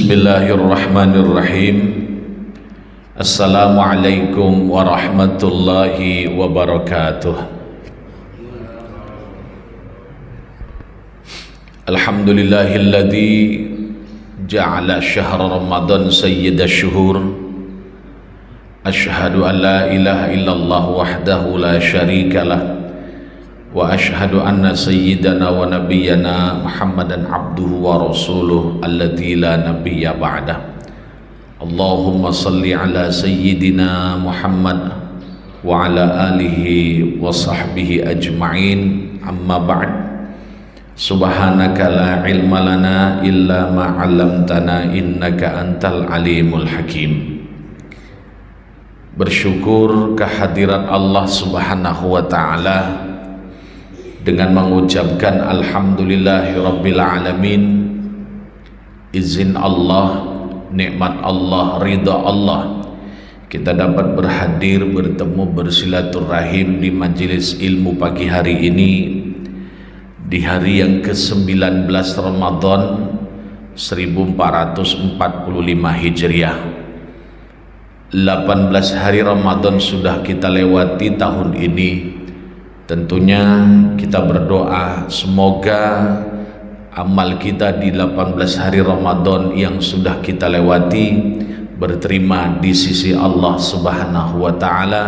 Bismillahirrahmanirrahim. Assalamualaikum warahmatullahi wabarakatuh. Alhamdulillahilladzi ja'ala syahra Ramadan sayyidash syuhur. Asyhadu an la ilaha illallah wahdahu la syarikalah wa ashhadu anna sayyidana wa nabiyyana Muhammadan abduhu wa rasuluh alladzi la nabiyya ba'dah. Allahumma salli ala sayyidina Muhammad wa ala alihi wa sahbihi ajma'in, amma ba'd. Subhanaka la ilma lana illa ma 'allamtana innaka antal alimul hakim. Bersyukur kehadirat Allah Subhanahu wa ta'ala dengan mengucapkan alhamdulillahirabbil alamin. Izin Allah, nikmat Allah, ridha Allah, kita dapat berhadir, bertemu, bersilaturahim di majelis ilmu pagi hari ini, di hari yang ke-19 Ramadan 1445 Hijriah. 18 hari Ramadan sudah kita lewati tahun ini. Tentunya kita berdoa semoga amal kita di 18 hari Ramadan yang sudah kita lewati berterima di sisi Allah Subhanahu wa ta'ala.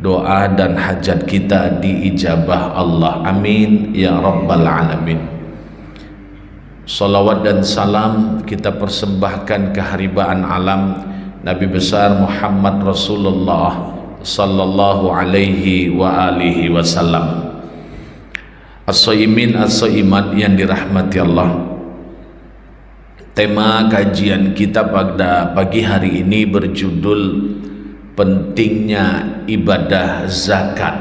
Doa dan hajat kita diijabah Allah, amin ya rabbal alamin. Salawat dan salam kita persembahkan keharibaan alam Nabi besar Muhammad Rasulullah sallallahu alaihi wa alihi wasallam. As-shaimin as-shaimat yang dirahmati Allah, tema kajian kita pada pagi hari ini berjudul pentingnya ibadah zakat.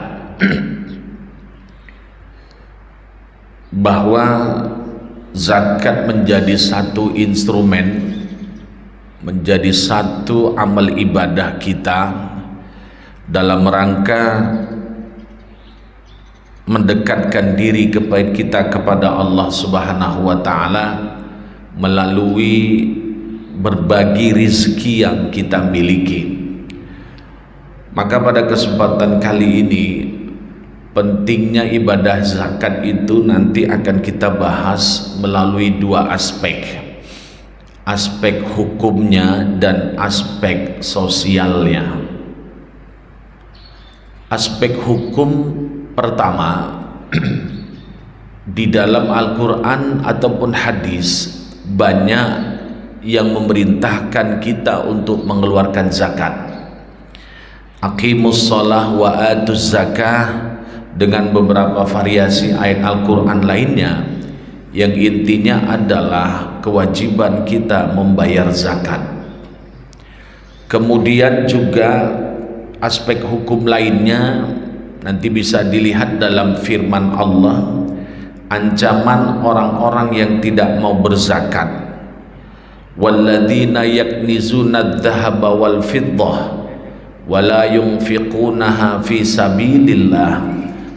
Bahwa zakat menjadi satu instrumen, menjadi satu amal ibadah kita dalam rangka mendekatkan diri kepada Allah Subhanahu wa ta'ala melalui berbagi rizki yang kita miliki. Maka pada kesempatan kali ini pentingnya ibadah zakat itu nanti akan kita bahas melalui dua aspek, aspek hukumnya dan aspek sosialnya. Aspek hukum pertama, di dalam Al-Quran ataupun hadis banyak yang memerintahkan kita untuk mengeluarkan zakat. Aqimus shalah wa atuz zakah, dengan beberapa variasi ayat Al-Quran lainnya yang intinya adalah kewajiban kita membayar zakat. Kemudian juga aspek hukum lainnya nanti bisa dilihat dalam firman Allah, ancaman orang-orang yang tidak mau berzakat. Walladzina yaknizuna adh-dhahaba wal fiddah wa la yunfiqunaha fi sabilillah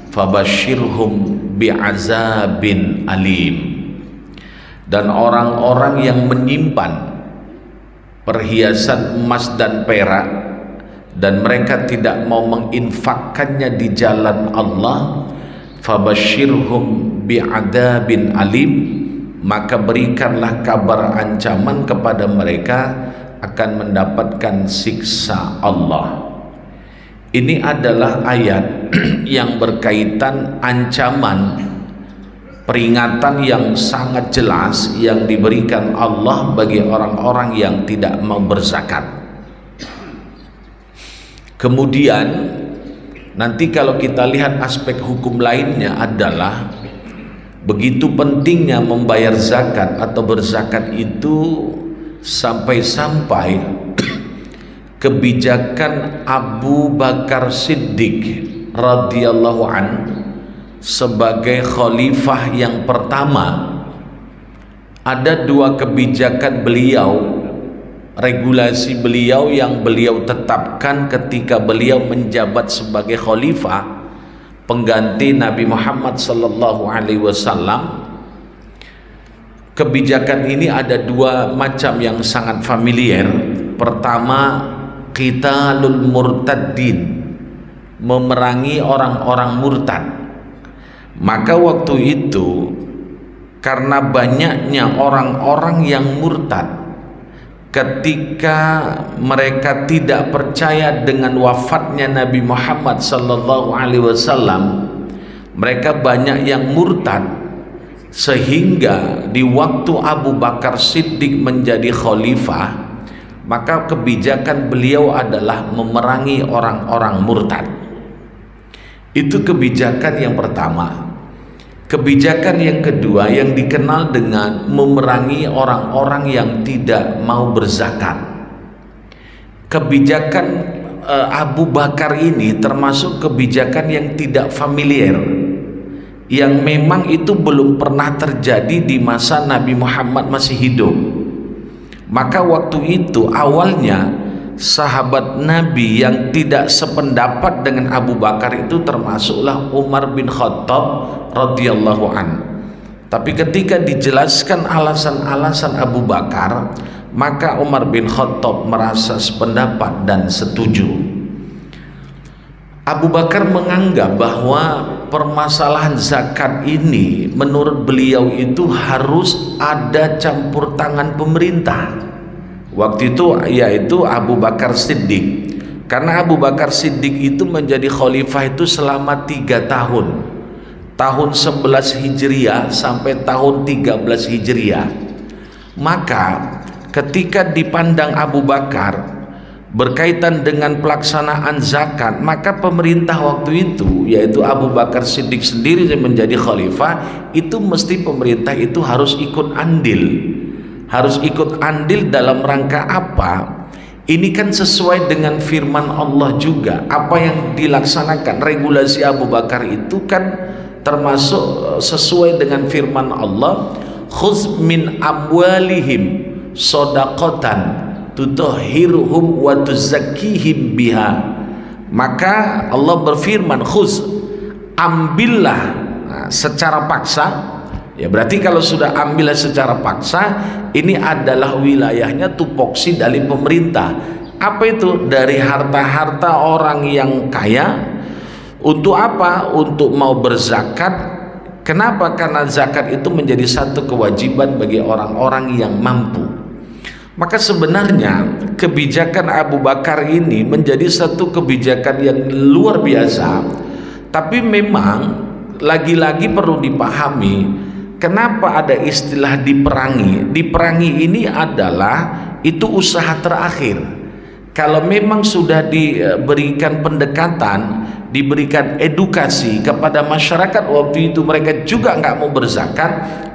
fabashshirhum bi'azabin alim. Dan orang-orang yang menyimpan perhiasan emas dan perak dan mereka tidak mau menginfakkannya di jalan Allah, fabashshirhum bi'adzabin alim, maka berikanlah kabar ancaman kepada mereka akan mendapatkan siksa Allah. Ini adalah ayat yang berkaitan ancaman, peringatan yang sangat jelas yang diberikan Allah bagi orang-orang yang tidak mau berzakat. Kemudian nanti kalau kita lihat aspek hukum lainnya adalah begitu pentingnya membayar zakat atau berzakat itu sampai-sampai kebijakan Abu Bakar Siddiq radhiyallahu an sebagai khalifah yang pertama, ada dua kebijakan beliau, regulasi beliau yang beliau tetapkan ketika beliau menjabat sebagai khalifah pengganti Nabi Muhammad sallallahu alaihi wasallam. Kebijakan ini ada dua macam yang sangat familiar. Pertama, qitalul murtaddin, memerangi orang-orang murtad. Maka waktu itu karena banyaknya orang-orang yang murtad, ketika mereka tidak percaya dengan wafatnya Nabi Muhammad sallallahu alaihi wasallam, mereka banyak yang murtad, sehingga di waktu Abu Bakar Siddiq menjadi khalifah, maka kebijakan beliau adalah memerangi orang-orang murtad. Itu kebijakan yang pertama. Kebijakan yang kedua yang dikenal dengan memerangi orang-orang yang tidak mau berzakat. Kebijakan Abu Bakar ini termasuk kebijakan yang tidak familiar, yang memang itu belum pernah terjadi di masa Nabi Muhammad masih hidup. Maka waktu itu awalnya sahabat Nabi yang tidak sependapat dengan Abu Bakar itu termasuklah Umar bin Khattab radhiyallahu an. Tapi ketika dijelaskan alasan-alasan Abu Bakar, maka Umar bin Khattab merasa sependapat dan setuju. Abu Bakar menganggap bahwa permasalahan zakat ini menurut beliau itu harus ada campur tangan pemerintah. Waktu itu yaitu Abu Bakar Siddiq. Karena Abu Bakar Siddiq itu menjadi khalifah itu selama 3 tahun. Tahun 11 Hijriah sampai tahun 13 Hijriah. Maka ketika dipandang Abu Bakar berkaitan dengan pelaksanaan zakat, maka pemerintah waktu itu yaitu Abu Bakar Siddiq sendiri yang menjadi khalifah, itu mesti pemerintah itu harus ikut andil. Harus ikut andil dalam rangka apa? Ini kan sesuai dengan firman Allah juga. Apa yang dilaksanakan regulasi Abu Bakar itu kan termasuk sesuai dengan firman Allah, khudz min amwalihim shadaqatan tutahhiruhum wa tuzakkihim biha. Maka Allah berfirman, khuz, ambillah secara paksa. Ya berarti kalau sudah ambillah secara paksa, ini adalah wilayahnya tupoksi dari pemerintah. Apa itu? Dari harta-harta orang yang kaya. Untuk apa? Untuk mau berzakat. Kenapa? Karena zakat itu menjadi satu kewajiban bagi orang-orang yang mampu. Maka sebenarnya kebijakan Abu Bakar ini menjadi satu kebijakan yang luar biasa. Tapi memang lagi-lagi perlu dipahami, kenapa ada istilah diperangi. Diperangi ini adalah itu usaha terakhir. Kalau memang sudah diberikan pendekatan, diberikan edukasi kepada masyarakat, waktu itu mereka juga nggak mau berzakat,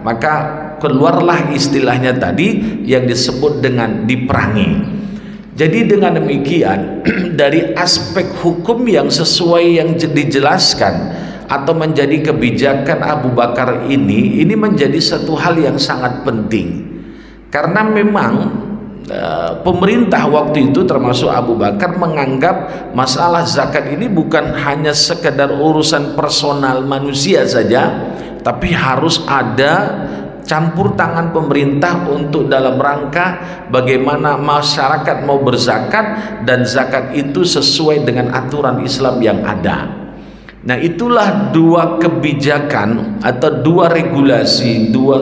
maka keluarlah istilahnya tadi yang disebut dengan diperangi. Jadi dengan demikian dari aspek hukum yang sesuai yang dijelaskan atau menjadi kebijakan Abu Bakar ini menjadi satu hal yang sangat penting. Karena memang pemerintah waktu itu termasuk Abu Bakar menganggap masalah zakat ini bukan hanya sekedar urusan personal manusia saja, tapi harus ada campur tangan pemerintah untuk dalam rangka bagaimana masyarakat mau berzakat dan zakat itu sesuai dengan aturan Islam yang ada. Nah, itulah dua kebijakan atau dua regulasi, dua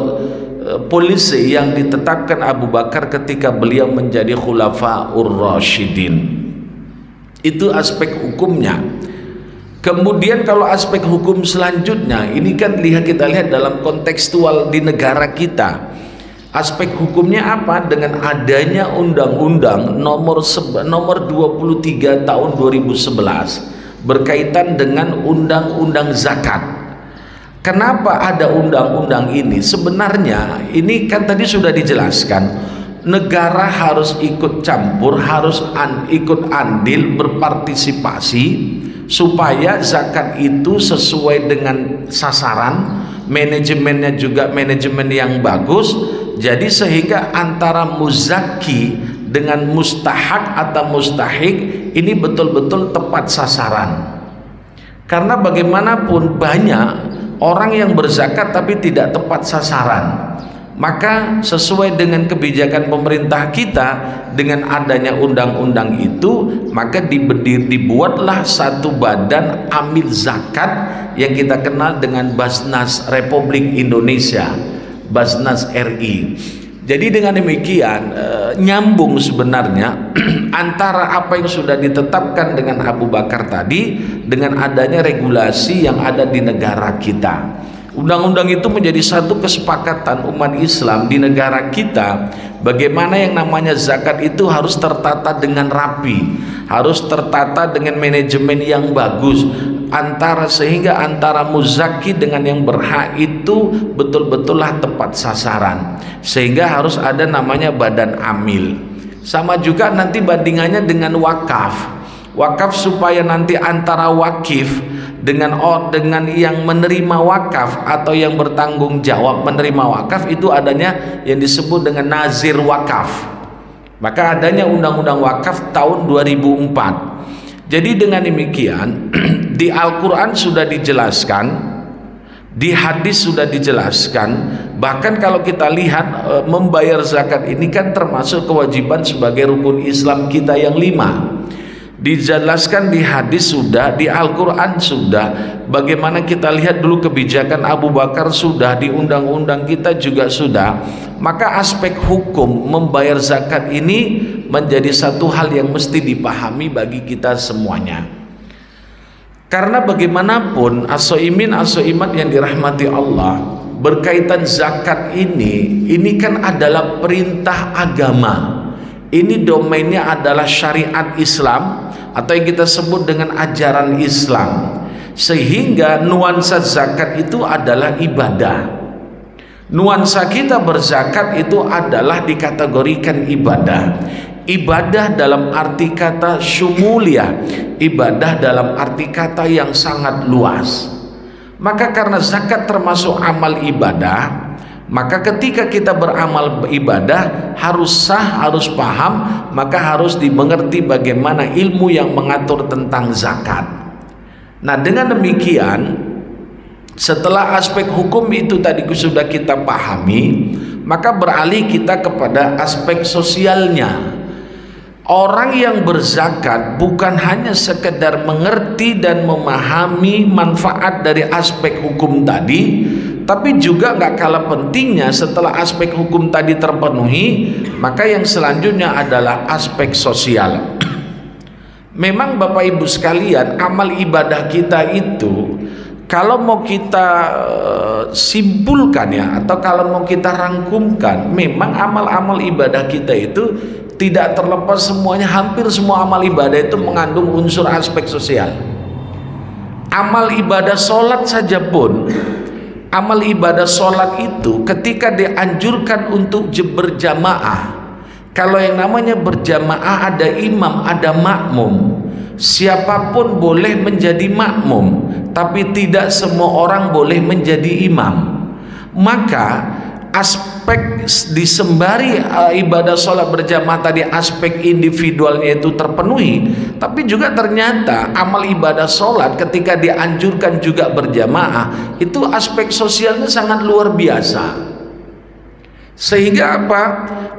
polisi yang ditetapkan Abu Bakar ketika beliau menjadi Khulafaur Rasyidin. Itu aspek hukumnya. Kemudian kalau aspek hukum selanjutnya, ini kan kita lihat dalam kontekstual di negara kita. Aspek hukumnya apa? Dengan adanya Undang-Undang nomor 23 tahun 2011 berkaitan dengan Undang-Undang Zakat. Kenapa ada undang-undang ini? Sebenarnya ini kan tadi sudah dijelaskan, negara harus ikut campur, harus ikut andil, berpartisipasi supaya zakat itu sesuai dengan sasaran, manajemennya juga manajemen yang bagus. Jadi sehingga antara muzaki dengan mustahak atau mustahik ini betul-betul tepat sasaran. Karena bagaimanapun banyak orang yang berzakat tapi tidak tepat sasaran. maka sesuai dengan kebijakan pemerintah kita, dengan adanya undang-undang itu, maka dibuatlah satu badan amil zakat yang kita kenal dengan Basnas Republik Indonesia, Basnas RI. Jadi dengan demikian nyambung sebenarnya antara apa yang sudah ditetapkan dengan Abu Bakar tadi dengan adanya regulasi yang ada di negara kita. Undang-undang itu menjadi satu kesepakatan umat Islam di negara kita, bagaimana yang namanya zakat itu harus tertata dengan rapi, harus tertata dengan manajemen yang bagus, sehingga antara muzaki dengan yang berhak itu betul-betullah tepat sasaran, sehingga harus ada namanya badan amil. Sama juga nanti bandingannya dengan wakaf supaya nanti antara wakif dengan yang menerima wakaf atau yang bertanggung jawab menerima wakaf itu adanya yang disebut dengan nazir wakaf. Maka adanya undang-undang wakaf tahun 2004. Jadi dengan demikian di Al-Quran sudah dijelaskan, di hadis sudah dijelaskan, bahkan kalau kita lihat membayar zakat ini kan termasuk kewajiban sebagai rukun Islam kita yang 5. Dijelaskan di hadis sudah, di Al-Quran sudah, bagaimana kita lihat dulu kebijakan Abu Bakar sudah, di undang-undang kita juga sudah. Maka aspek hukum membayar zakat ini menjadi satu hal yang mesti dipahami bagi kita semuanya. Karena bagaimanapun as-soimat yang dirahmati Allah, berkaitan zakat ini kan adalah perintah agama. Ini domainnya adalah syariat Islam atau yang kita sebut dengan ajaran Islam, sehingga nuansa zakat itu adalah ibadah. Nuansa kita berzakat itu adalah dikategorikan ibadah. Ibadah dalam arti kata syumulia, ibadah dalam arti kata yang sangat luas. Maka karena zakat termasuk amal ibadah, maka ketika kita beramal ibadah harus sah, harus paham, maka harus dimengerti bagaimana ilmu yang mengatur tentang zakat. Nah, dengan demikian setelah aspek hukum itu tadi sudah kita pahami, maka beralih kita kepada aspek sosialnya. Orang yang berzakat bukan hanya sekedar mengerti dan memahami manfaat dari aspek hukum tadi, tapi juga nggak kalah pentingnya setelah aspek hukum tadi terpenuhi, maka yang selanjutnya adalah aspek sosial. Memang Bapak Ibu sekalian, amal ibadah kita itu kalau mau kita simpulkan ya, atau kalau mau kita rangkumkan, memang amal-amal ibadah kita itu tidak terlepas semuanya, hampir semua amal ibadah itu mengandung unsur aspek sosial. Amal ibadah sholat saja pun, amal ibadah sholat itu ketika dianjurkan untuk berjamaah, kalau yang namanya berjamaah ada imam, ada makmum, siapapun boleh menjadi makmum, tapi tidak semua orang boleh menjadi imam. Maka aspek disembari ibadah sholat berjamaah tadi, aspek individualnya itu terpenuhi, tapi juga ternyata amal ibadah sholat ketika dianjurkan juga berjamaah itu aspek sosialnya sangat luar biasa. Sehingga apa?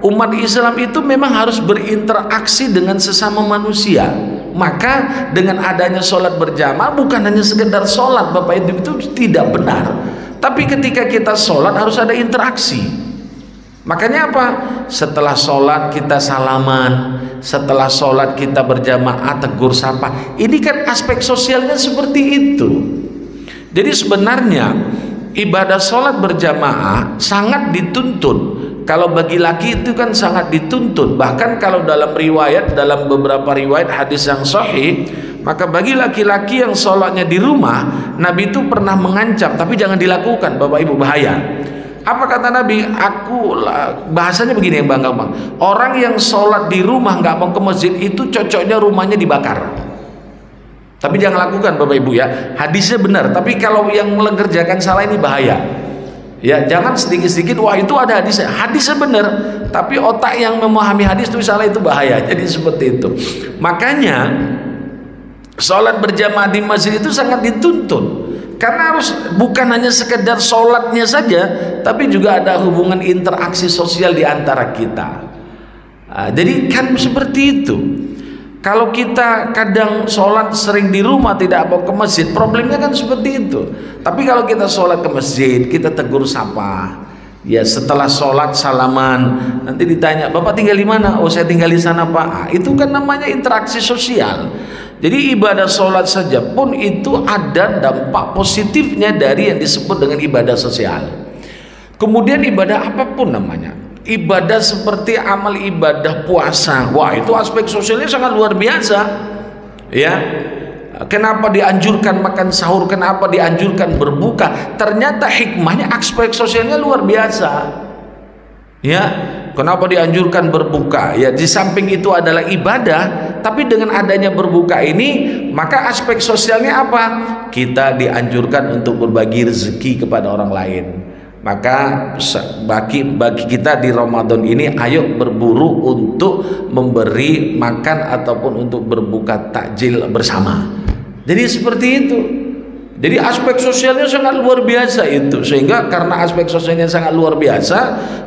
Umat Islam itu memang harus berinteraksi dengan sesama manusia. Maka dengan adanya sholat berjamaah bukan hanya sekedar sholat, Bapak Ibu, itu tidak benar. Tapi ketika kita sholat harus ada interaksi. Makanya apa? Setelah sholat kita salaman, setelah sholat kita berjamaah tegur sapa. Ini kan aspek sosialnya seperti itu. Jadi sebenarnya ibadah sholat berjamaah sangat dituntut. Kalau bagi laki itu kan sangat dituntut. Bahkan kalau dalam riwayat, dalam beberapa riwayat hadis yang sahih, maka bagi laki-laki yang sholatnya di rumah, Nabi itu pernah mengancam, tapi jangan dilakukan Bapak Ibu, bahaya. Apa kata Nabi? Bahasanya begini yang bangga bang, orang yang sholat di rumah nggak mau ke masjid itu cocoknya rumahnya dibakar. Tapi jangan lakukan Bapak Ibu ya, hadisnya benar, tapi kalau yang mengerjakan salah ini bahaya ya. Jangan sedikit-sedikit wah itu ada hadisnya benar, tapi otak yang memahami hadis itu salah, itu bahaya. Jadi seperti itu. Makanya sholat berjamaah di masjid itu sangat dituntut. Karena harus bukan hanya sekedar sholatnya saja, tapi juga ada hubungan interaksi sosial di antara kita. Jadi kan seperti itu. Kalau kita kadang sholat sering di rumah tidak mau ke masjid, problemnya kan seperti itu. Tapi kalau kita sholat ke masjid, kita tegur sapa. Ya setelah sholat salaman, nanti ditanya, Bapak tinggal di mana? Oh saya tinggal di sana Pak. Itu kan namanya interaksi sosial. Jadi ibadah sholat saja pun itu ada dampak positifnya dari yang disebut dengan ibadah sosial. Kemudian ibadah apapun namanya, ibadah seperti amal ibadah puasa, wah itu aspek sosialnya sangat luar biasa. Ya, kenapa dianjurkan makan sahur, kenapa dianjurkan berbuka? Ternyata hikmahnya aspek sosialnya luar biasa. Ya, kenapa dianjurkan berbuka? Ya, di samping itu adalah ibadah, tapi dengan adanya berbuka ini, maka aspek sosialnya apa? Kita dianjurkan untuk berbagi rezeki kepada orang lain. Maka bagi kita di Ramadan ini, ayo berburu untuk memberi makan ataupun untuk berbuka takjil bersama. Jadi seperti itu. Jadi aspek sosialnya sangat luar biasa itu, sehingga karena aspek sosialnya sangat luar biasa,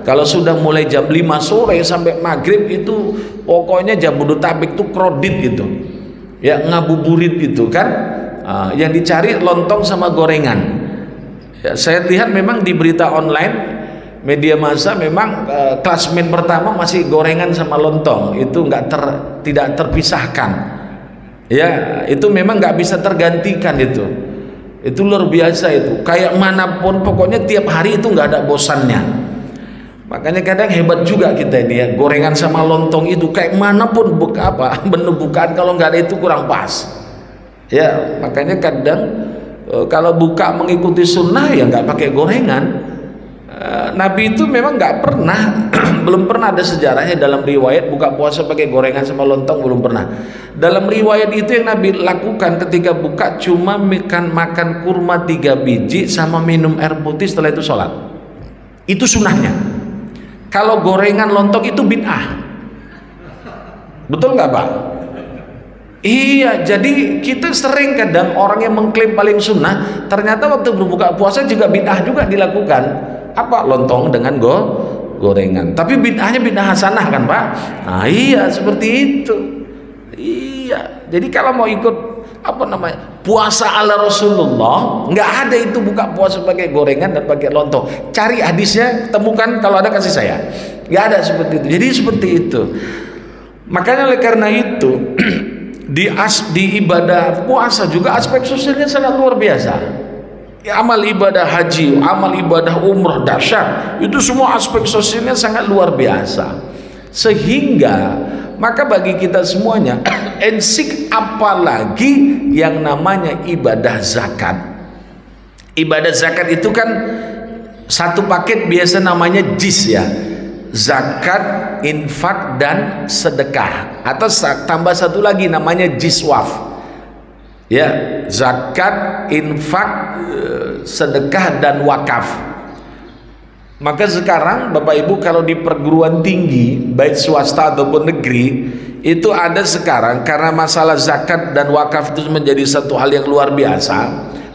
kalau sudah mulai jam 5 sore sampai maghrib itu pokoknya Jabodetabek itu krodit gitu, ya ngabuburit itu kan, yang dicari lontong sama gorengan. Ya, saya lihat memang di berita online media massa memang klasmen pertama masih gorengan sama lontong, itu tidak terpisahkan. Ya itu memang nggak bisa tergantikan itu. Itu luar biasa itu, kayak manapun pokoknya tiap hari itu nggak ada bosannya. Makanya kadang hebat juga kita ini ya, gorengan sama lontong itu kayak manapun menu bukaan kalau nggak ada itu kurang pas. Ya makanya kadang kalau buka mengikuti sunnah ya nggak pakai gorengan. Nabi itu memang nggak pernah belum pernah ada sejarahnya dalam riwayat buka puasa pakai gorengan sama lontong, belum pernah. Dalam riwayat itu yang Nabi lakukan ketika buka cuma makan kurma 3 biji sama minum air putih, setelah itu sholat. Itu sunnahnya. Kalau gorengan lontong itu bid'ah. Betul nggak Pak? Iya, jadi kita sering kadang orang yang mengklaim paling sunnah, ternyata waktu berbuka puasa juga bid'ah juga dilakukan. Apa? Lontong dengan gorengan. Tapi bid'ahnya bid'ah hasanah kan Pak? Nah iya seperti itu. Iya. Jadi kalau mau ikut puasa ala Rasulullah, nggak ada itu buka puasa pakai gorengan dan pakai lontong. Cari hadisnya, temukan, kalau ada kasih saya. Nggak ada seperti itu. Jadi seperti itu. Makanya oleh karena itu di ibadah puasa juga aspek sosialnya sangat luar biasa. Amal ibadah haji, amal ibadah umrah dahsyat, itu semua aspek sosialnya sangat luar biasa. Sehingga maka bagi kita semuanya ensik apalagi yang namanya ibadah zakat. Ibadah zakat itu kan satu paket biasa namanya jis ya, zakat, infak dan sedekah, atau tambah satu lagi namanya jiswaf. Ya, zakat, infak, sedekah dan wakaf. Maka sekarang Bapak Ibu kalau di perguruan tinggi baik swasta ataupun negeri itu ada sekarang, karena masalah zakat dan wakaf itu menjadi satu hal yang luar biasa,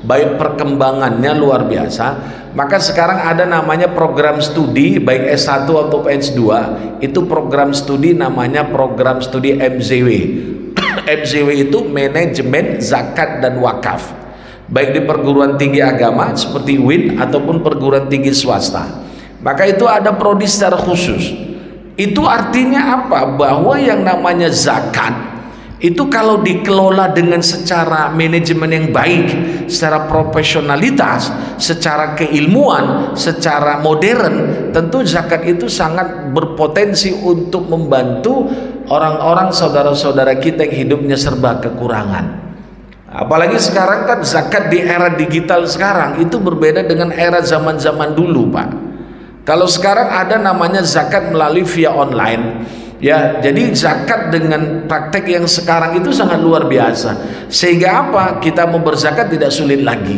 baik perkembangannya luar biasa, maka sekarang ada namanya program studi baik S1 atau S2, itu program studi namanya program studi MZW. MZW itu manajemen zakat dan wakaf, baik di perguruan tinggi agama seperti UIN ataupun perguruan tinggi swasta. Maka itu ada prodi secara khusus. Itu artinya apa? Bahwa yang namanya zakat itu kalau dikelola dengan secara manajemen yang baik, secara profesionalitas, secara keilmuan, secara modern, tentu zakat itu sangat berpotensi untuk membantu orang-orang saudara-saudara kita yang hidupnya serba kekurangan. Apalagi sekarang kan zakat di era digital sekarang itu berbeda dengan era zaman-zaman dulu Pak. Kalau sekarang ada namanya zakat melalui via online. Ya, jadi zakat dengan praktek yang sekarang itu sangat luar biasa. Sehingga apa? Kita mau berzakat tidak sulit lagi.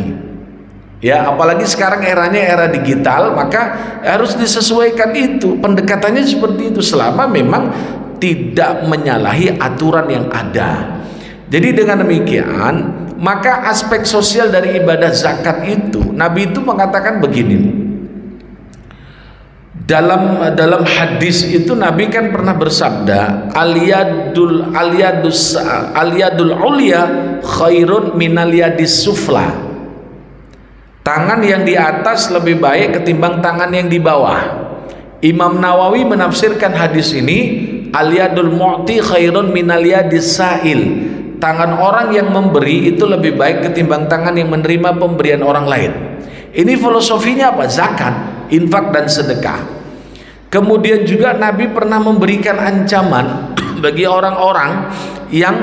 Ya, apalagi sekarang eranya era digital, maka harus disesuaikan itu. Pendekatannya seperti itu selama memang tidak menyalahi aturan yang ada. Jadi dengan demikian Maka aspek sosial dari ibadah zakat itu, Nabi itu mengatakan begini. Dalam hadis itu Nabi kan pernah bersabda, al-yadul ulya khairun minal yadis sufla. Tangan yang di atas lebih baik ketimbang tangan yang di bawah. Imam Nawawi menafsirkan hadis ini, al-yadul mu'ti khairun minal yadis sa'il. Tangan orang yang memberi itu lebih baik ketimbang tangan yang menerima pemberian orang lain. Ini filosofinya apa? Zakat, infak dan sedekah. Kemudian juga Nabi pernah memberikan ancaman bagi orang-orang yang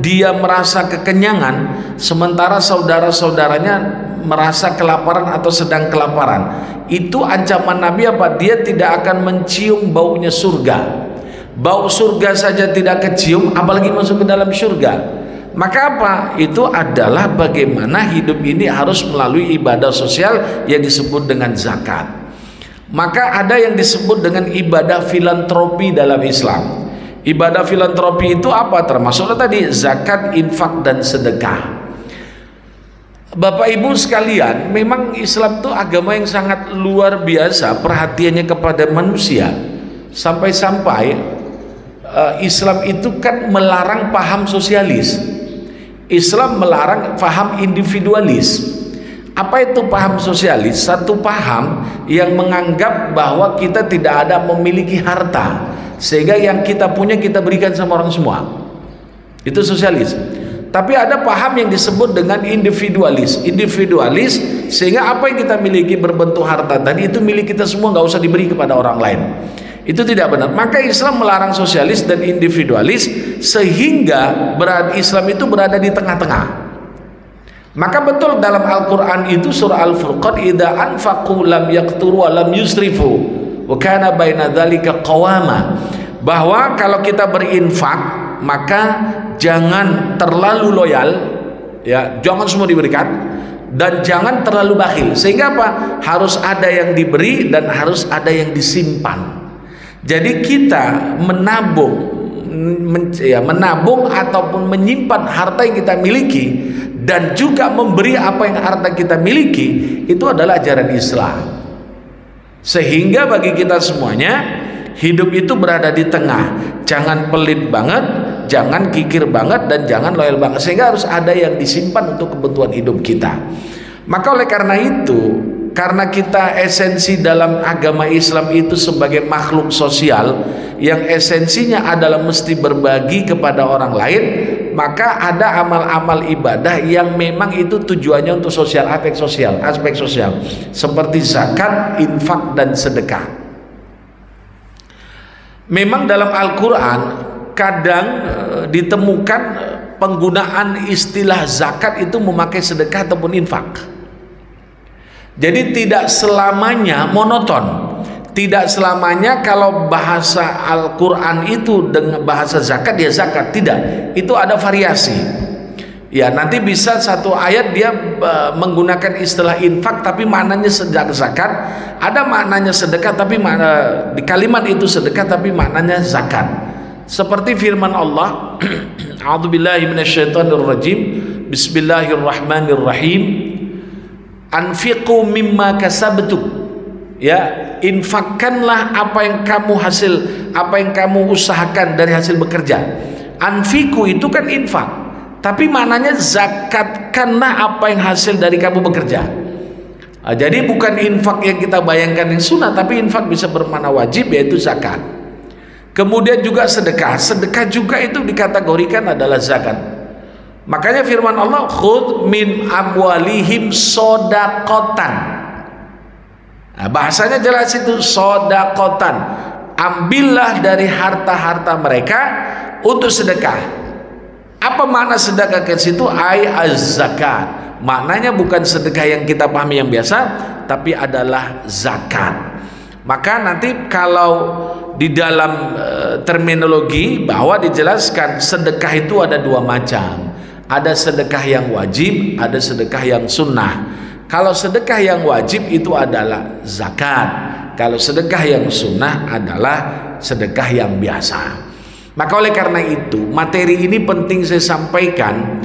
dia merasa kekenyangan sementara saudara-saudaranya merasa kelaparan atau sedang kelaparan. Itu ancaman Nabi apa? Dia tidak akan mencium baunya surga. Bau surga saja tidak kecium, apalagi masuk ke dalam surga. Maka apa? Itu adalah bagaimana hidup ini harus melalui ibadah sosial yang disebut dengan zakat. Maka ada yang disebut dengan ibadah filantropi dalam Islam. Ibadah filantropi itu apa? Termasuklah tadi zakat, infak dan sedekah. Bapak Ibu sekalian, memang Islam itu agama yang sangat luar biasa perhatiannya kepada manusia. Sampai-sampai Islam itu kan melarang paham sosialis. Islam melarang paham individualis. Apa itu paham sosialis? Satu paham yang menganggap bahwa kita tidak ada memiliki harta, sehingga yang kita punya kita berikan sama orang semua. Itu sosialis. Tapi ada paham yang disebut dengan individualis. Individualis sehingga apa yang kita miliki berbentuk harta tadi itu milik kita semua, nggak usah diberi kepada orang lain. Itu tidak benar. Maka Islam melarang sosialis dan individualis, sehingga Islam itu berada di tengah-tengah. Maka betul dalam Al-Quran itu surah Al-Furqan, idza anfaqu lam yaqturu wa lam yusrifu wa kana baina dzalika qawama, bahwa kalau kita berinfak maka jangan terlalu loyal, ya, jangan semua diberikan, dan jangan terlalu bakhil. Sehingga apa? Harus ada yang diberi dan harus ada yang disimpan. Jadi kita menabung ataupun menyimpan harta yang kita miliki dan juga memberi apa yang harta kita miliki, itu adalah ajaran Islam. Sehingga bagi kita semuanya hidup itu berada di tengah, jangan pelit banget, jangan kikir banget, dan jangan loyal banget, sehingga harus ada yang disimpan untuk kebutuhan hidup kita. Maka oleh karena itu, karena kita esensi dalam agama Islam itu sebagai makhluk sosial yang esensinya adalah mesti berbagi kepada orang lain, maka ada amal-amal ibadah yang memang itu tujuannya untuk sosial, aspek sosial seperti zakat, infak dan sedekah. Memang dalam Al-Quran kadang ditemukan penggunaan istilah zakat itu memakai sedekah ataupun infak. Jadi tidak selamanya monoton, tidak selamanya kalau bahasa Al-Quran itu dengan bahasa zakat dia zakat, tidak, itu ada variasi. Ya, nanti bisa satu ayat dia menggunakan istilah infak tapi maknanya zakat, ada maknanya sedekah tapi di kalimat itu sedekah tapi maknanya zakat. Seperti firman Allah, A'udzubillahi minasyaitonirrajim, Bismillahirrahmanirrahim, anfiqu mimma kasabtum, ya, infakkanlah apa yang kamu usahakan dari hasil bekerja. Anfiqu itu kan infak, tapi maknanya zakatkanlah apa yang hasil dari kamu bekerja. Jadi bukan infak yang kita bayangkan yang sunnah, tapi infak bisa bermakna wajib, yaitu zakat. Kemudian juga sedekah juga itu dikategorikan adalah zakat. Makanya firman Allah, khudh min amwalihim sodakotan. Nah, bahasanya jelas itu, sodakotan. Ambillah dari harta-harta mereka untuk sedekah. Apa makna sedekah ke situ? Ai az-zakat. Maknanya bukan sedekah yang kita pahami yang biasa, tapi adalah zakat. Maka nanti kalau di dalam terminologi bahwa dijelaskan sedekah itu ada dua macam. Ada sedekah yang wajib, ada sedekah yang sunnah. Kalau sedekah yang wajib itu adalah zakat. Kalau sedekah yang sunnah adalah sedekah yang biasa. Maka oleh karena itu materi ini penting saya sampaikan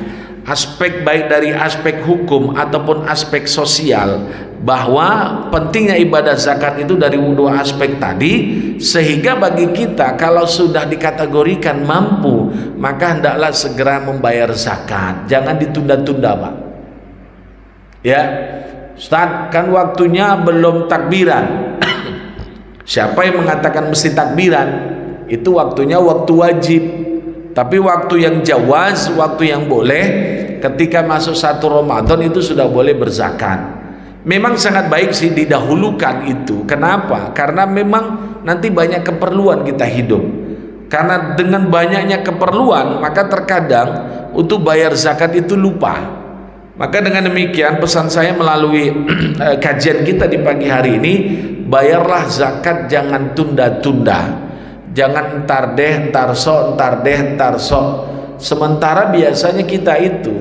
aspek baik dari aspek hukum ataupun aspek sosial, bahwa pentingnya ibadah zakat itu dari dua aspek tadi, sehingga bagi kita kalau sudah dikategorikan mampu, maka hendaklah segera membayar zakat, jangan ditunda-tunda, Pak. Ya, Ustaz, kan waktunya belum takbiran. Siapa yang mengatakan mesti takbiran? Itu waktunya waktu wajib. Tapi waktu yang jawaz, waktu yang boleh, ketika masuk 1 Ramadan itu sudah boleh berzakat. Memang sangat baik sih didahulukan itu. Kenapa? Karena memang nanti banyak keperluan kita hidup. Karena dengan banyaknya keperluan, maka terkadang untuk bayar zakat itu lupa. Maka dengan demikian pesan saya melalui kajian kita di pagi hari ini, bayarlah zakat, jangan tunda-tunda. Jangan entar deh, entar sok, entar deh, entar sok. Sementara biasanya kita itu,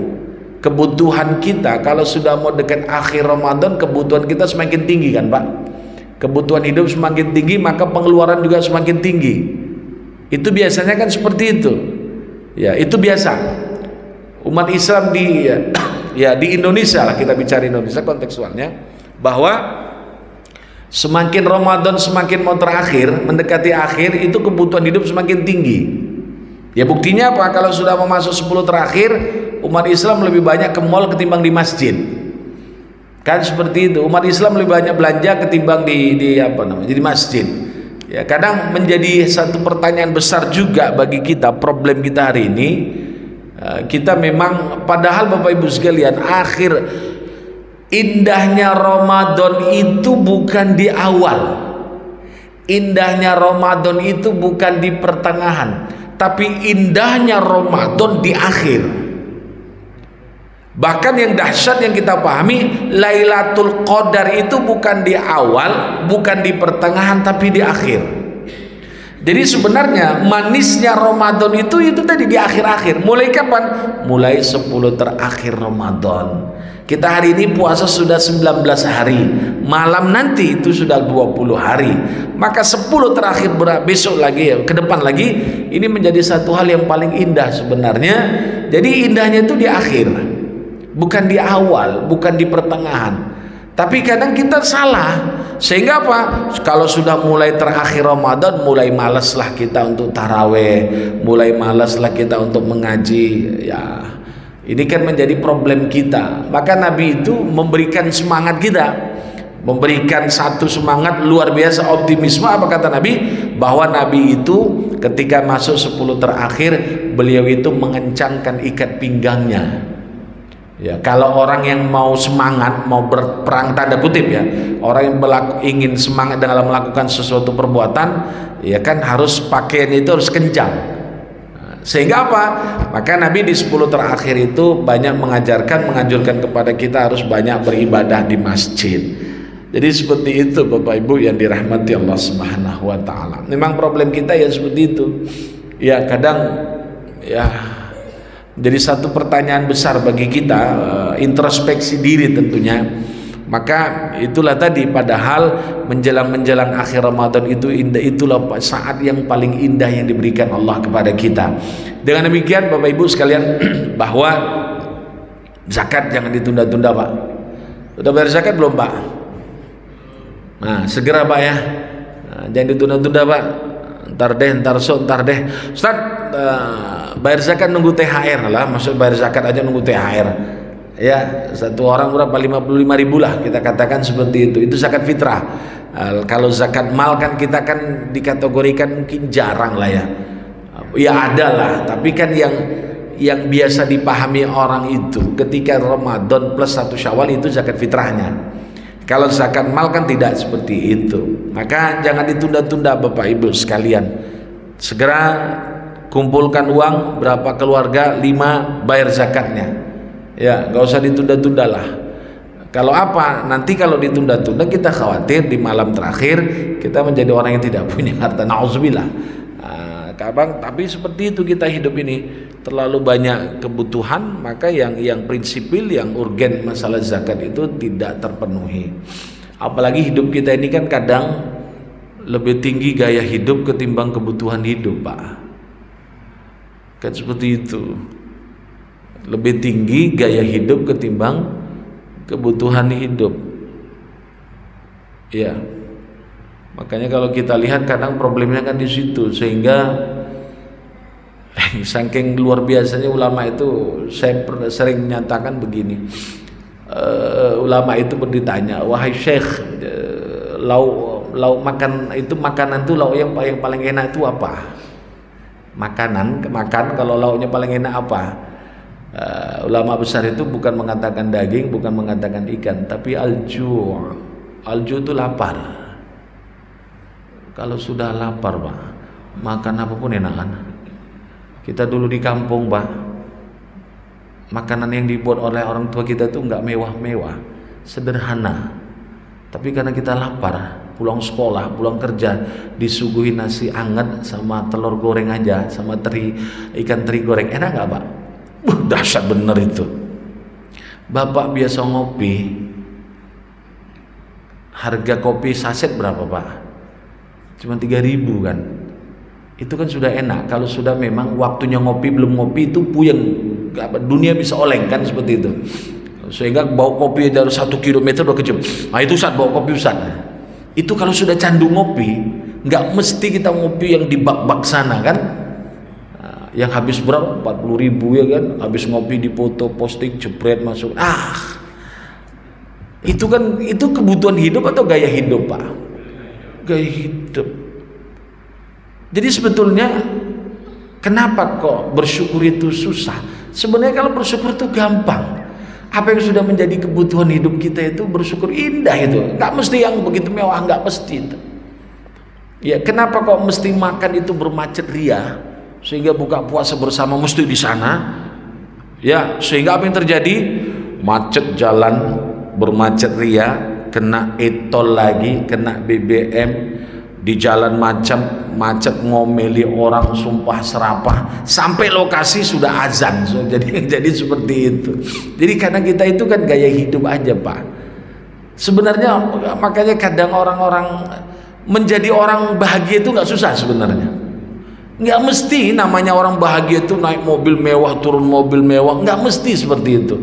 kebutuhan kita kalau sudah mau dekat akhir Ramadan, kebutuhan kita semakin tinggi kan Pak. Kebutuhan hidup semakin tinggi, maka pengeluaran juga semakin tinggi. Itu biasanya kan seperti itu. Ya, itu biasa. Umat Islam di Indonesia lah, kita bicara Indonesia kontekstualnya, bahwa semakin Ramadan semakin mau terakhir, mendekati akhir, itu kebutuhan hidup semakin tinggi. Ya buktinya apa? Kalau sudah mau masuk 10 terakhir, umat Islam lebih banyak ke mall ketimbang di masjid. Kan seperti itu. Umat Islam lebih banyak belanja ketimbang di masjid. Ya, kadang menjadi satu pertanyaan besar juga bagi kita, problem kita hari ini. Kita memang, padahal Bapak Ibu sekalian, akhir indahnya Ramadan itu bukan di awal, indahnya Ramadan itu bukan di pertengahan, tapi indahnya Ramadan di akhir. Bahkan yang dahsyat yang kita pahami, Lailatul Qadar itu bukan di awal, bukan di pertengahan, tapi di akhir. Jadi sebenarnya manisnya Ramadan itu tadi di akhir-akhir. Mulai kapan? Mulai 10 terakhir Ramadan. Kita hari ini puasa sudah 19 hari. Malam nanti itu sudah 20 hari. Maka 10 terakhir besok lagi, ke depan lagi, ini menjadi satu hal yang paling indah sebenarnya. Jadi indahnya itu di akhir, bukan di awal, bukan di pertengahan. Tapi kadang kita salah, sehingga apa? Kalau sudah mulai terakhir Ramadan, mulai malaslah kita untuk taraweh, mulai malaslah kita untuk mengaji. Ya, ini kan menjadi problem kita. Maka Nabi itu memberikan semangat kita, memberikan satu semangat luar biasa, optimisme. Apa kata Nabi? Bahwa Nabi itu ketika masuk 10 terakhir, beliau itu mengencangkan ikat pinggangnya. Ya, kalau orang yang mau semangat, mau berperang tanda kutip ya, orang yang ingin semangat dalam melakukan sesuatu perbuatan, ya kan harus pakaian itu harus kencang. Sehingga apa? Maka Nabi di 10 terakhir itu banyak menganjurkan kepada kita harus banyak beribadah di masjid. Jadi seperti itu Bapak Ibu yang dirahmati Allah Subhanahu wa taala. Memang problem kita ya seperti itu. Ya kadang ya jadi satu pertanyaan besar bagi kita, introspeksi diri tentunya. Maka itulah tadi, padahal menjelang akhir Ramadan itu indah, itulah saat yang paling indah yang diberikan Allah kepada kita. Dengan demikian Bapak Ibu sekalian, bahwa zakat jangan ditunda-tunda Pak. Sudah bayar zakat belum Pak? Nah segera Pak ya, jangan ditunda-tunda Pak. Ntar deh Ustaz, bayar zakat nunggu THR lah. Maksud bayar zakat aja nunggu THR ya, satu orang berapa, 55.000 lah kita katakan seperti itu zakat fitrah. Kalau zakat mal kan kita kan dikategorikan mungkin jarang lah ya, ya ada lah, tapi kan yang biasa dipahami orang itu ketika Ramadan plus 1 Syawal itu zakat fitrahnya. Kalau zakat mal kan tidak seperti itu. Maka jangan ditunda-tunda Bapak Ibu sekalian. Segera kumpulkan uang, berapa keluarga, 5, bayar zakatnya. Ya, nggak usah ditunda-tunda lah. Kalau apa? Nanti kalau ditunda-tunda kita khawatir di malam terakhir kita menjadi orang yang tidak punya harta. Nauzubillah. Tapi seperti itu kita hidup ini, terlalu banyak kebutuhan, maka yang prinsipil, yang urgen masalah zakat itu tidak terpenuhi. Apalagi hidup kita ini kan kadang lebih tinggi gaya hidup ketimbang kebutuhan hidup Pak, kan seperti itu lebih tinggi gaya hidup ketimbang kebutuhan hidup. Ya, makanya kalau kita lihat kadang problemnya kan di situ, sehingga saking luar biasanya ulama itu, saya sering menyatakan begini, ulama itu ditanya, wahai syekh, lauk makan itu, makanan itu lauk yang paling enak itu apa? Makan kalau lauknya paling enak apa? Ulama besar itu bukan mengatakan daging, bukan mengatakan ikan, tapi al-ju'. Al-ju' itu lapar. Kalau sudah lapar, Pak, makan apapun enak kan? Kita dulu di kampung, Pak, makanan yang dibuat oleh orang tua kita itu enggak mewah-mewah, sederhana. Tapi karena kita lapar, pulang sekolah, pulang kerja, disuguhi nasi hangat sama telur goreng aja, sama ikan teri goreng, enak nggak, Pak? Dahsyat bener itu. Bapak biasa ngopi, harga kopi saset berapa, Pak? Cuma 3.000 kan? Itu kan sudah enak. Kalau sudah memang waktunya ngopi, belum ngopi itu puyeng, dunia bisa oleng kan, seperti itu. Sehingga bawa kopi dari 1 kilometer udah kejam. Nah itu Ustaz, bawa kopi Ustaz. Itu kalau sudah candu ngopi, nggak mesti kita ngopi yang di bak-bak sana kan, yang habis berapa, 40.000 ya kan, habis ngopi di foto posting jebret masuk. Itu kan, itu kebutuhan hidup atau gaya hidup, Pak? Gaya hidup. Jadi sebetulnya kenapa kok bersyukur itu susah? Sebenarnya kalau bersyukur itu gampang. Apa yang sudah menjadi kebutuhan hidup kita itu bersyukur, indah itu. Nggak mesti yang begitu mewah, nggak mesti itu. Ya, kenapa kok mesti makan itu bermacet ria, sehingga buka puasa bersama mesti di sana? Ya, sehingga apa yang terjadi? Macet jalan, bermacet ria, kena etol lagi, kena BBM, di jalan macet ngomeli orang, sumpah serapah, sampai lokasi sudah azan. Jadi seperti itu. Jadi kadang kita itu kan gaya hidup aja, Pak. Sebenarnya makanya kadang orang-orang menjadi orang bahagia itu nggak susah sebenarnya. Nggak mesti namanya orang bahagia itu naik mobil mewah, turun mobil mewah, nggak mesti seperti itu.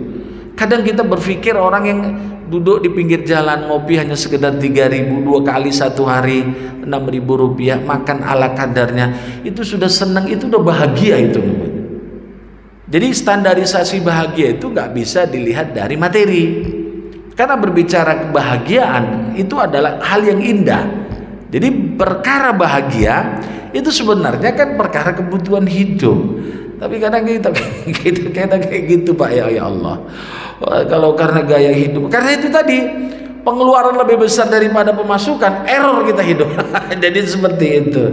Kadang kita berpikir orang yang duduk di pinggir jalan ngopi hanya sekedar 3.000, 2 kali 1 hari 6.000 rupiah, makan ala kadarnya, itu sudah senang, itu udah bahagia itu namanya. Jadi standarisasi bahagia itu nggak bisa dilihat dari materi, karena berbicara kebahagiaan itu adalah hal yang indah. Jadi perkara bahagia itu sebenarnya kan perkara kebutuhan hidup. Tapi kadang kita kayak gitu, Pak, ya Allah. Kalau karena gaya hidup, karena itu tadi pengeluaran lebih besar daripada pemasukan, error kita hidup. Jadi seperti itu.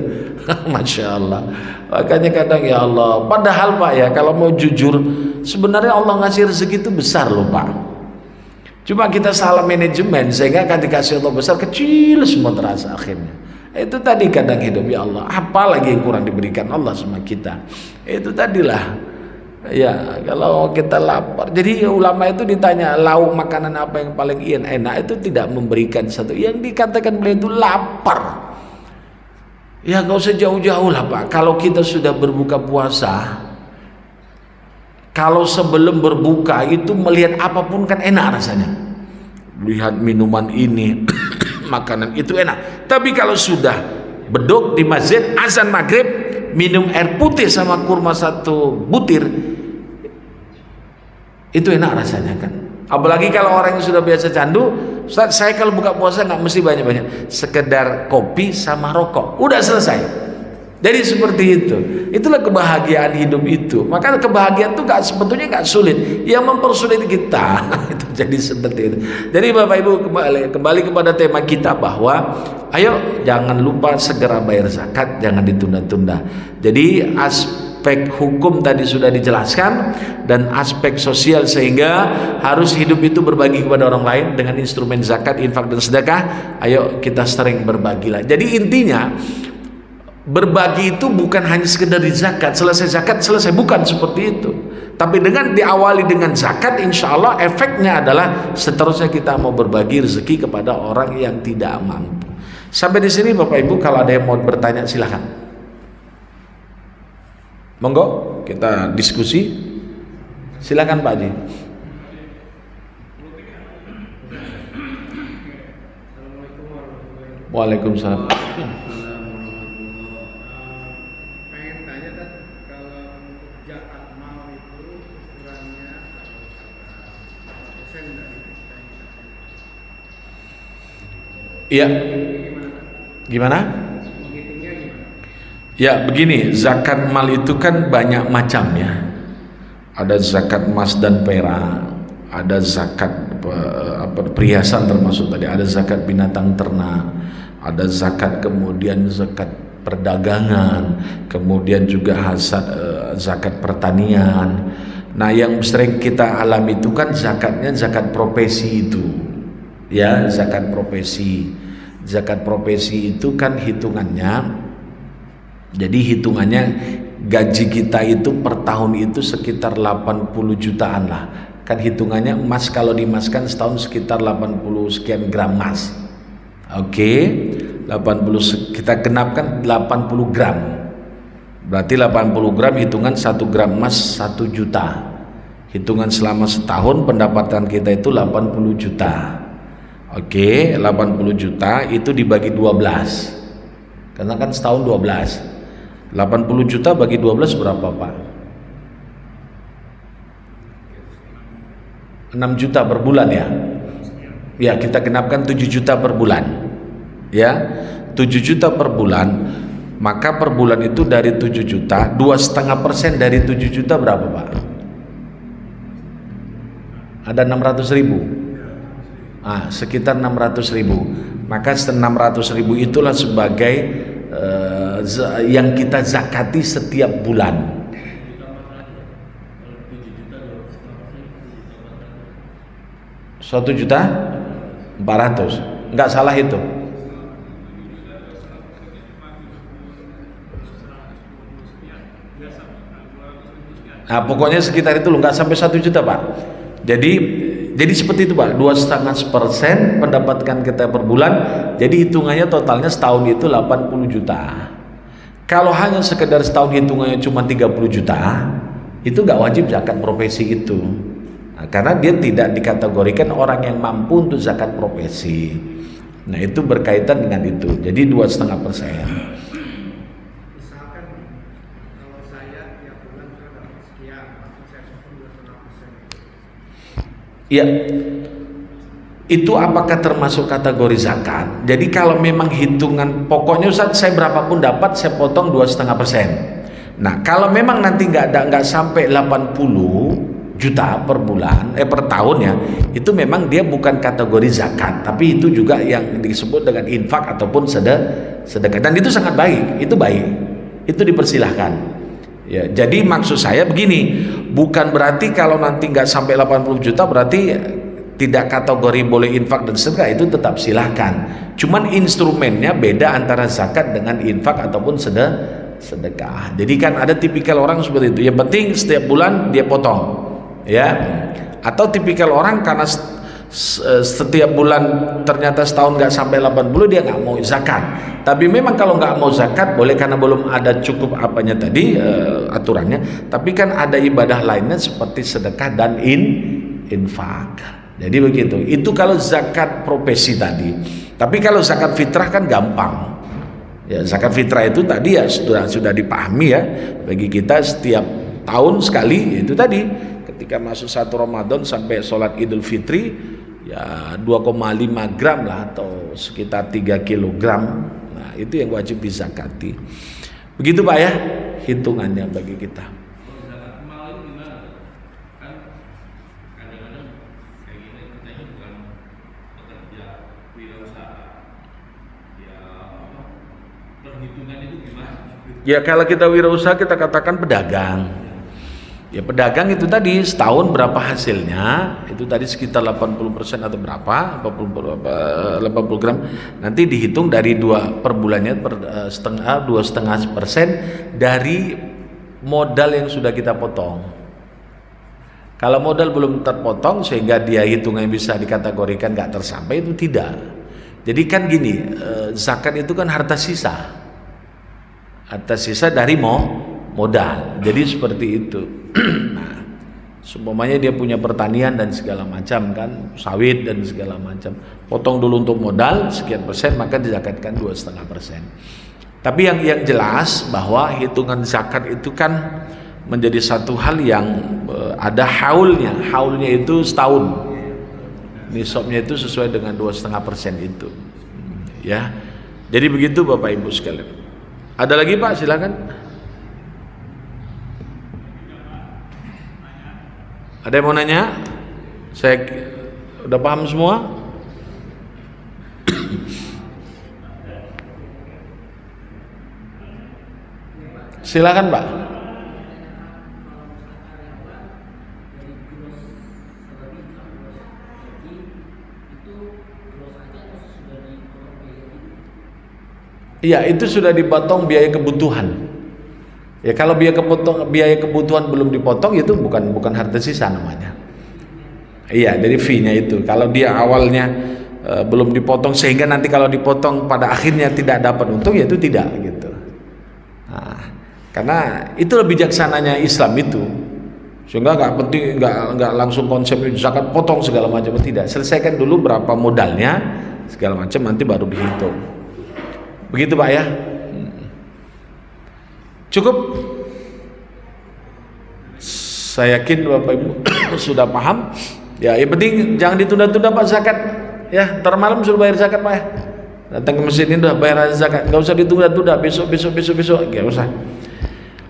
Masya Allah. Makanya kadang ya Allah, padahal Pak ya, kalau mau jujur, sebenarnya Allah ngasih rezeki itu besar loh, Pak. Cuma kita salah manajemen, sehingga kan dikasih Allah besar, kecil semua terasa akhirnya. Itu tadi kadang hidup ya Allah, apalagi yang kurang diberikan Allah sama kita. Itu tadilah. Ya, kalau kita lapar. Jadi ulama itu ditanya lauk makanan apa yang paling enak, itu tidak memberikan satu. Yang dikatakan beliau itu lapar. Ya gak usah jauh-jauh lah, Pak. Kalau kita sudah berbuka puasa, kalau sebelum berbuka itu melihat apapun kan enak rasanya. Lihat minuman ini, makanan itu enak. Tapi kalau sudah beduk di masjid, azan maghrib, minum air putih sama kurma 1 butir, itu enak rasanya kan. Apalagi kalau orang yang sudah biasa candu, Ustaz, saya kalau buka puasa nggak mesti banyak-banyak, sekedar kopi sama rokok, udah selesai. Jadi seperti itu. Itulah kebahagiaan hidup itu. Maka kebahagiaan itu sebetulnya nggak sulit, yang mempersulit kita. Itu jadi seperti itu. Jadi Bapak Ibu, kembali kepada tema kita, bahwa ayo jangan lupa segera bayar zakat, jangan ditunda-tunda. Jadi aspek hukum tadi sudah dijelaskan, dan aspek sosial, sehingga harus hidup itu berbagi kepada orang lain dengan instrumen zakat, infak dan sedekah. Ayo kita sering berbagilah. Jadi intinya berbagi itu bukan hanya sekedar di zakat, zakat selesai, bukan seperti itu. Tapi dengan diawali dengan zakat, insya Allah efeknya adalah seterusnya kita mau berbagi rezeki kepada orang yang tidak mampu. Sampai di sini Bapak Ibu, kalau ada yang mau bertanya silahkan. Monggo kita diskusi. Silakan Pak Haji. Waalaikumsalam. Pengen tanya kan, kalau zakat mal itu ukurannya berapa persen dari kita yang Iya. gimana? Menghitungnya gimana? Ya begini, zakat mal itu kan banyak macam ya. Ada zakat emas dan perak, ada zakat perhiasan termasuk tadi, ada zakat binatang ternak, ada zakat kemudian zakat perdagangan, kemudian juga zakat pertanian. Nah, yang sering kita alami itu kan zakatnya zakat profesi itu. Ya, zakat profesi. Zakat profesi itu kan hitungannya, jadi hitungannya gaji kita itu per tahun itu sekitar 80 jutaan lah. Kan hitungannya emas, kalau dimaskan setahun sekitar 80 sekian gram emas. Oke, 80 kita genapkan 80 gram. Berarti 80 gram hitungan 1 gram emas 1 juta. Hitungan selama setahun pendapatan kita itu 80 juta. Oke, 80 juta itu dibagi 12. Karena kan setahun 12. 80 juta bagi 12 berapa, Pak? 6 juta per bulan ya? Ya, kita genapkan 7 juta per bulan. Ya, 7 juta per bulan. Maka per bulan itu dari 7 juta, 2,5% dari 7 juta berapa, Pak? Ada 600.000. Sekitar 600.000. Maka 600.000 itulah sebagai yang kita zakati setiap bulan. 1.400.000, nggak salah itu. Nah, pokoknya sekitar itu loh, nggak sampai 1 juta Pak. Jadi seperti itu Pak, 2,5% pendapatan kita per bulan. Jadi hitungannya totalnya setahun itu 80 juta. Kalau hanya sekedar setahun hitungannya cuma 30 juta, itu nggak wajib zakat profesi itu. Nah, karena dia tidak dikategorikan orang yang mampu untuk zakat profesi. Nah, itu berkaitan dengan itu. Jadi 2,5%. Misalkan kalau saya tiap bulan saya dapat sekian, langsung saya potong 2,5%. Ya, itu apakah termasuk kategori zakat? Jadi kalau memang hitungan pokoknya Ustaz, saya berapapun dapat saya potong 2,5%. Nah, kalau memang nanti nggak sampai 80 juta per bulan, per tahun ya, itu memang dia bukan kategori zakat, tapi itu juga yang disebut dengan infak ataupun sedekah, dan itu sangat baik, itu baik, itu dipersilahkan. Ya, jadi maksud saya begini, bukan berarti kalau nanti nggak sampai 80 juta berarti tidak kategori boleh infak dan sedekah, itu tetap silahkan. Cuman instrumennya beda antara zakat dengan infak ataupun sedekah. Jadi kan ada tipikal orang seperti itu, yang penting setiap bulan dia potong. Ya, atau tipikal orang karena setiap bulan ternyata setahun nggak sampai 80 dia nggak mau zakat. Tapi memang kalau nggak mau zakat boleh karena belum ada cukup apanya tadi aturannya. Tapi kan ada ibadah lainnya seperti sedekah dan infak. Jadi begitu. Itu kalau zakat profesi tadi. Tapi kalau zakat fitrah kan gampang. Ya, zakat fitrah itu tadi ya sudah dipahami ya bagi kita setiap tahun sekali, itu tadi ketika masuk 1 Ramadan sampai sholat Idul Fitri ya 2,5 gram lah atau sekitar 3 kilogram. Nah, itu yang wajib dizakati. Begitu Pak ya hitungannya bagi kita. Ya kalau kita wirausaha kita katakan pedagang. Ya pedagang itu tadi setahun berapa hasilnya, itu tadi sekitar 80% atau berapa, 80 gram, nanti dihitung dari 2 per bulannya per 2,5% dari modal yang sudah kita potong. Kalau modal belum terpotong sehingga dia hitungannya bisa dikategorikan nggak tersampai, itu tidak. Jadi kan gini, zakat itu kan harta sisa dari modal. Jadi seperti itu. Nah, Seumpamanya dia punya pertanian dan segala macam kan, sawit dan segala macam. Potong dulu untuk modal sekian persen, maka dizakatkan 2,5%. Tapi yang jelas bahwa hitungan zakat itu kan menjadi satu hal yang ada haulnya. Haulnya itu setahun. Nisabnya itu sesuai dengan 2,5% itu. Ya. Jadi begitu Bapak Ibu sekalian. Ada lagi Pak, silakan. Ada yang mau nanya? Saya udah paham semua? Silakan Pak. Iya, itu sudah dipotong biaya kebutuhan. Ya kalau biaya kebutuhan belum dipotong, itu bukan harta sisa namanya. Iya, dari fee-nya itu. Kalau dia awalnya belum dipotong sehingga nanti kalau dipotong pada akhirnya tidak dapat untung, ya itu tidak gitu. Nah, karena itu lebih bijaksananya Islam itu. Sehingga nggak penting, nggak langsung konsep zakat potong segala macam, tidak. Selesaikan dulu berapa modalnya segala macam, nanti baru dihitung. Begitu Pak ya. Cukup. Saya yakin Bapak Ibu sudah paham. Ya, yang penting jangan ditunda-tunda Pak zakat. Ya, ntar malam suruh bayar zakat Pak ya. Datang ke masjid ini udah bayar zakat, nggak usah ditunda-tunda, besok, nggak usah.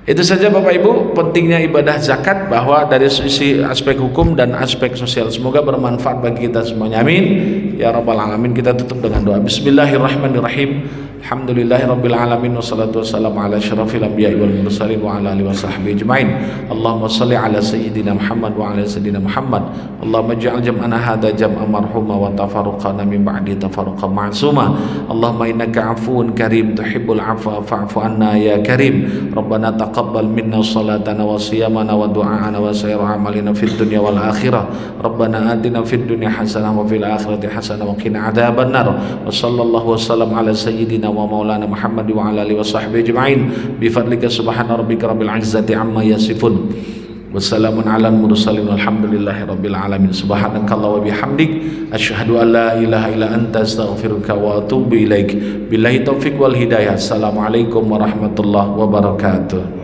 Itu saja Bapak Ibu pentingnya ibadah zakat, bahwa dari sisi aspek hukum dan aspek sosial. Semoga bermanfaat bagi kita semuanya. Amin ya rabbal alamin. Kita tutup dengan doa. Bismillahirrahmanirrahim. Alhamdulillahirabbil alamin, wassalatu wassalamu ala asyrafil anbiya'i wal mursalin wa ala alihi washabbihi ajmain. Allahumma shalli ala sayyidina Muhammad wa ala sayyidina Muhammad. Allahumma ij'al jam'ana hadza jam'an marhuma wa tafarruqana min ba'di tafarruqan ma'suma. Allahumma innaka 'afuwun karim tuhibbul 'afwa fa'fu anna ya karim. Rabbana taqabbal minna salatana wa siyamana wa du'aana wa sayra amalina fid dunya wal akhirah. Rabbana atina fid dunya hasanah wa fil akhirati hasanah wa qina adzabannar. Wa sallallahu wasallam ala sayyidina wa maulana Muhammad wa ala alihi washabbihi ajma'in bi fadlika subhana rabbika rabbil izzati amma yasifun. Wassalamun ala mursalin walhamdulillahi rabbil alamin. Subhanakallah wa bihamdik asyhadu an la ilaha illa anta astaghfiruka wa atubu ilaik. Billahi taufiq wal hidayah. Assalamualaikum warahmatullahi wabarakatuh.